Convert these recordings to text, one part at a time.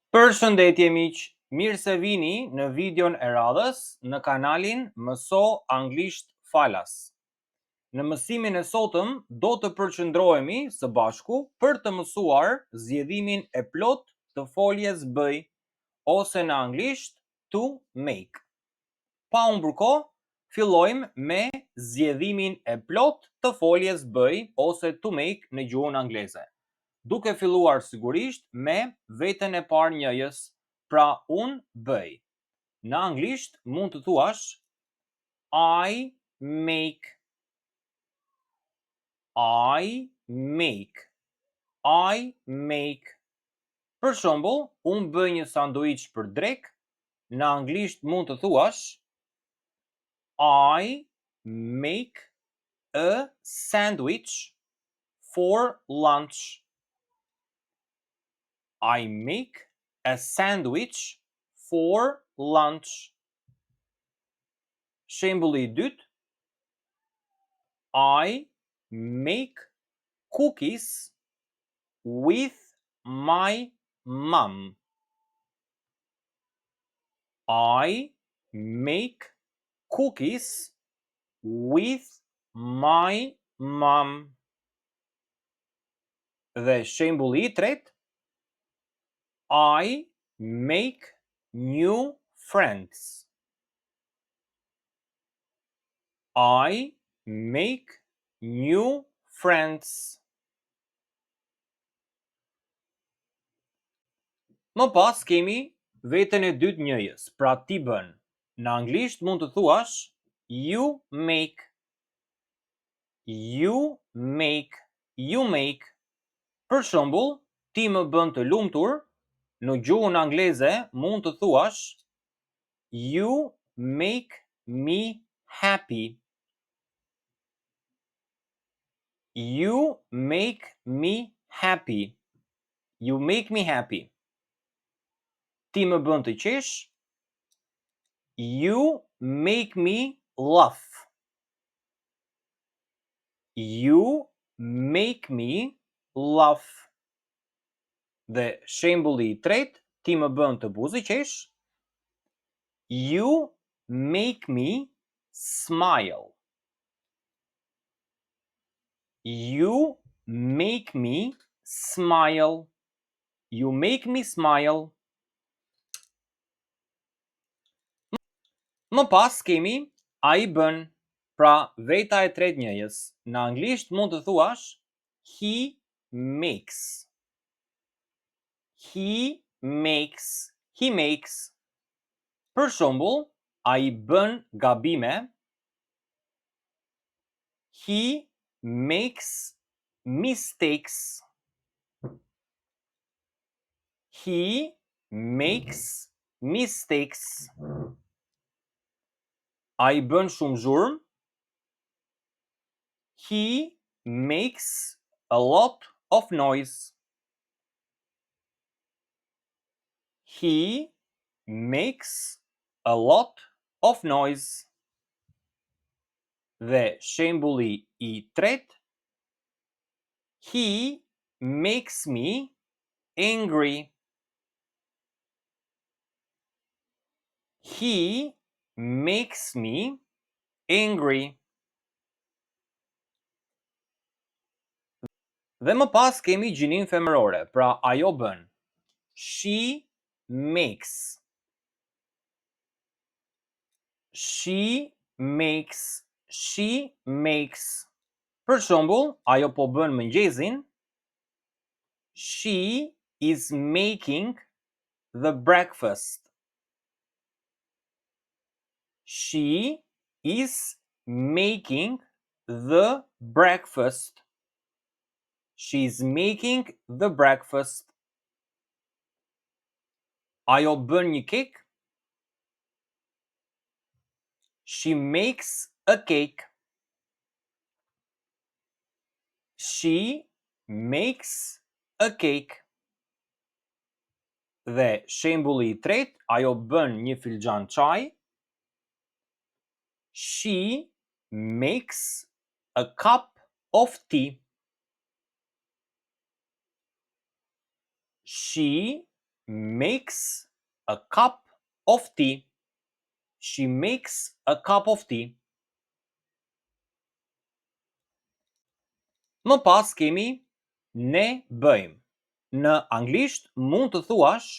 Përshëndetje miq, mirë se vini në videon e radhës në kanalin Mëso Anglisht Falas. Në mësimin e sotëm do të përqendrohemi së bashku për të mësuar zgjedhimin e plot të foljes bëj ose në anglisht to make. Pa humbur kohë, fillojmë me zgjedhimin e plot të foljes bëj ose to make në gjuhën angleze. Duke filluar sigurisht me veten e parë njëjës, pra unë bëj. Në anglisht mund të thuash I make. I make. I make. Për shembull, unë bëj një sanduiç për drekë. Në anglisht mund të thuash I make a sandwich for lunch. I make a sandwich for lunch. Shembulli i dytë. I make cookies with my mom. I make cookies with my mom. Dhe shembulli i tretë. I make new friends. I make new friends. Më pas kemi veten e dytë njëjës, pra ti bën. Në anglisht mund të thuash you make. You make. You make. Për shembull, ti më bën të lumtur. Në gjuhën angleze mund të thuash you make me happy. You make me happy. You make me happy. Ti më bën të qesh. You make me laugh. You make me laugh. Dhe shembulli i tretë, ti më bën të buzëqesh. You make me smile. You make me smile. You make me smile. Më pas kemi ai bën, pra veta e tretë njëjës. Në anglisht mund të thuash he makes. He makes. He makes. Për shembull, ai bën gabime. He makes mistakes. He makes mistakes. Ai bën shumë zhurmë. He makes a lot of noise. He makes a lot of noise. Dhe shembulli i tretë. He makes me angry. He makes me angry. Dhe më pas kemi gjinin femërore, pra ajo bën. She makes. She makes. She makes. Për shembull, ajo po bën mëngjesin. She is making the breakfast. She is making the breakfast. She's making the breakfast. Ajo bën një kek. She makes a cake. She makes a cake. Dhe shembulli i tretë, ajo bën një filxhan çaj. She makes a cup of tea. She makes a cup of tea. She makes a cup of tea. Më pas kemi ne bëjmë. Në anglisht mund të thuash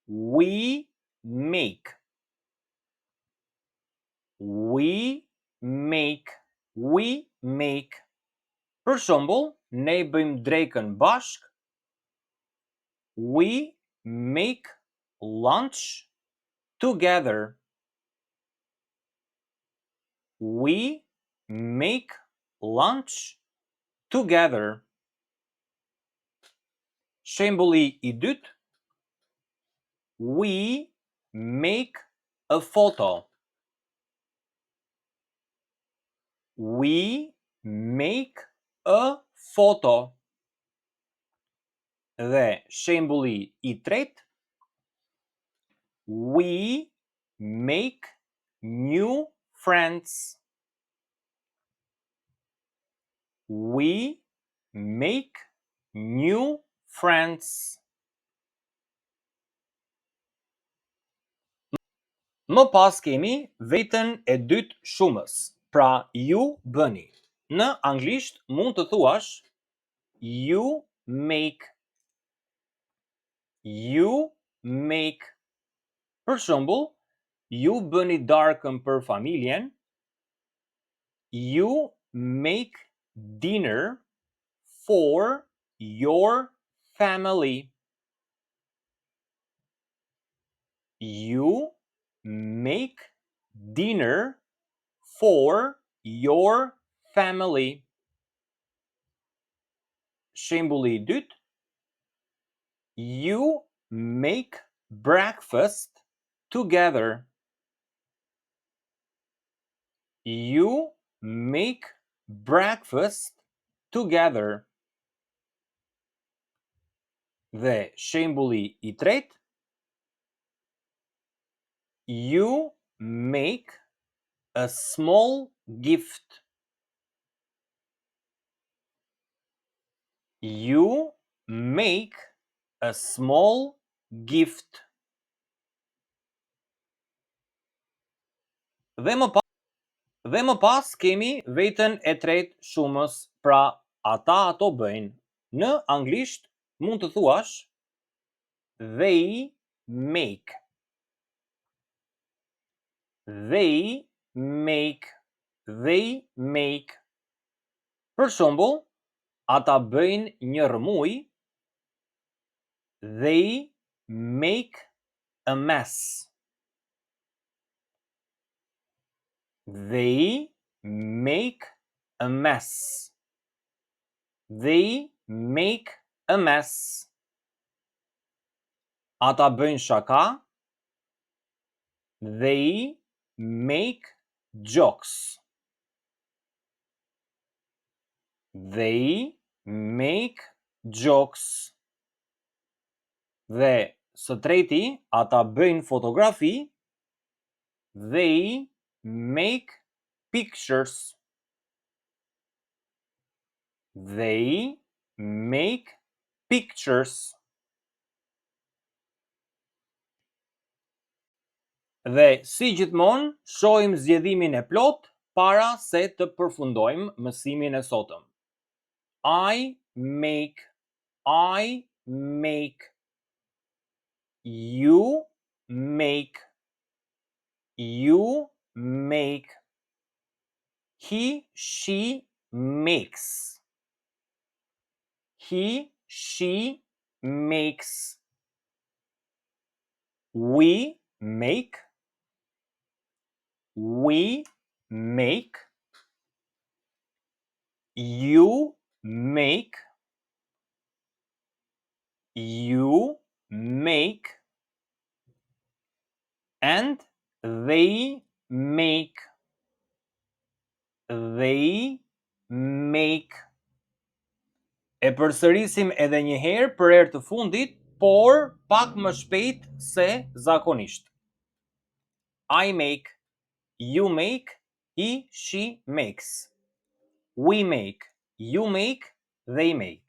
we make. We make. We make. Për shembull, ne bëjmë drekën bashk. We make lunch together. We make lunch together. Shembulli i dytë. We make a photo. We make a photo. Dhe shembulli i tretë. We make new friends. We make new friends. Më pas kemi vetën e dytë shumës, pra ju bëni. Në anglisht mund të thuash you make. You make. Për shembull, ju bëni darkën për familjen. You make dinner for your family. You make dinner for your family. Shembulli i dytë. You make breakfast together. You make breakfast together. Dhe shembulli i tretë. You make a small gift. You make a small gift. Dhe më pas kemi vetën e tretë shumës, pra ata ato bëjnë. Në anglisht mund të thuash they make. They make. They make. Për shembull, ata bëjnë një rrëmuj. They make a mess. They make a mess. They make a mess. Ata bëjnë shaka. They make jokes. They make jokes. Dhe së treti, ata bëjnë fotografi. They make pictures. They make pictures. Dhe si gjithmonë, shohim zgjedhimin e plot para se të përfundojmë mësimin e sotëm. I make. I make. You make. You make. He, she makes. He, she makes. We make. We make. You make. You make. And they make. They make. E përsërisim edhe një herë për herë të fundit, por pak më shpejt se zakonisht. I make. You make. He, she makes. We make. You make. They make.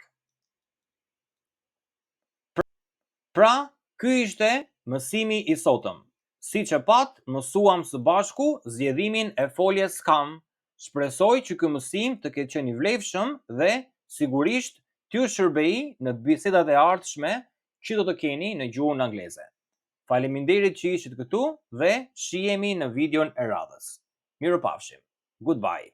Pra, Ky ishte mësimi i sotëm. Siç e pat, mësuam së bashku zgjedhimin e foljes kam. Shpresoj që ky mësim të ketë qenë i vlefshëm dhe sigurisht t'ju shërbej në bisedat e ardhshme që do të keni në gjuhën angleze. Faleminderit që ishit këtu dhe shihemi në videon e radhës. Mirupafshim. Goodbye.